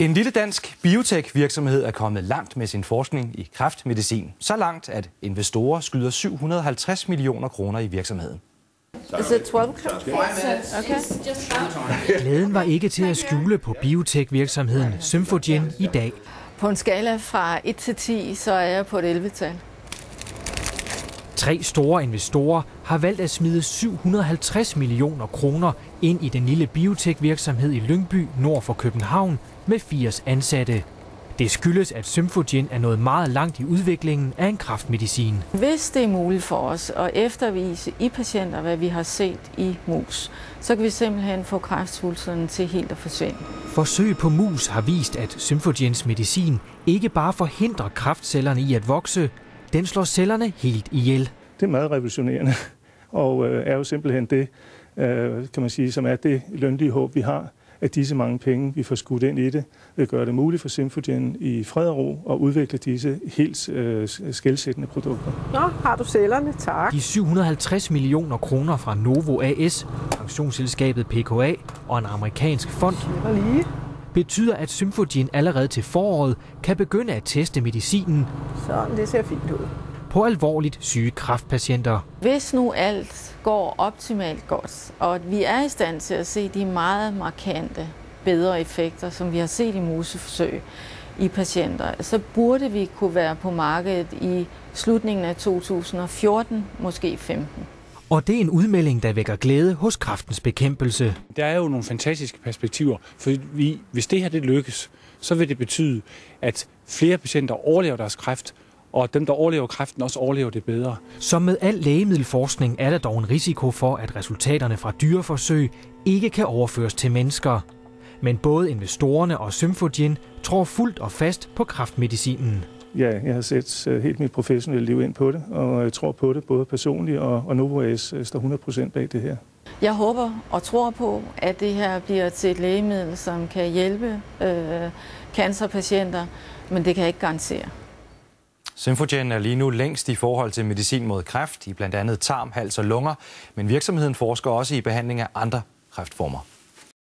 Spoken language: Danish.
En lille dansk biotech-virksomhed er kommet langt med sin forskning i kræftmedicin. Så langt, at investorer skyder 750 millioner kroner i virksomheden. Glæden var ikke til at skjule på biotech-virksomheden Symphogen i dag. På en skala fra 1 til 10, så er jeg på et 11-tal. 3 store investorer har valgt at smide 750 millioner kroner ind i den lille biotech-virksomhed i Lyngby nord for København med 80 ansatte. Det skyldes, at Symphogen er nået meget langt i udviklingen af en kræftmedicin. Hvis det er muligt for os at eftervise i patienter, hvad vi har set i mus, så kan vi simpelthen få kræftsvulsterne til helt at forsvinde. Forsøg på mus har vist, at Symphogens medicin ikke bare forhindrer kræftcellerne i at vokse, den slår cellerne helt ihjel. Det er meget revolutionerende, og er jo simpelthen det, kan man sige, som er det lønlige håb, vi har, at disse mange penge, vi får skudt ind i det, vil gøre det muligt for Symphogen i fred og ro at udvikle disse helt skelsættende produkter. Nå, har du cellerne? Tak. De 750 millioner kroner fra Novo AS, pensionsselskabet PKA og en amerikansk fond betyder, at Symphogen allerede til foråret kan begynde at teste medicinen Sådan, det ser fint ud. på alvorligt syge kræftpatienter. Hvis nu alt går optimalt godt, og at vi er i stand til at se de meget markante bedre effekter, som vi har set i museforsøg i patienter, så burde vi kunne være på markedet i slutningen af 2014, måske 15. Og det er en udmelding, der vækker glæde hos Kræftens Bekæmpelse. Der er jo nogle fantastiske perspektiver, for hvis det her det lykkes, så vil det betyde, at flere patienter overlever deres kræft, og dem, der overlever kræften, også overlever det bedre. Som med al lægemiddelforskning er der dog en risiko for, at resultaterne fra dyreforsøg ikke kan overføres til mennesker. Men både investorerne og Symphogen tror fuldt og fast på kræftmedicinen. Ja, jeg har sat helt mit professionelle liv ind på det, og jeg tror på det både personligt, og Novo AS står 100% bag det her. Jeg håber og tror på, at det her bliver til et lægemiddel, som kan hjælpe cancerpatienter, men det kan jeg ikke garantere. Symphogen er lige nu længst i forhold til medicin mod kræft i blandt andet tarm, hals og lunger, men virksomheden forsker også i behandling af andre kræftformer.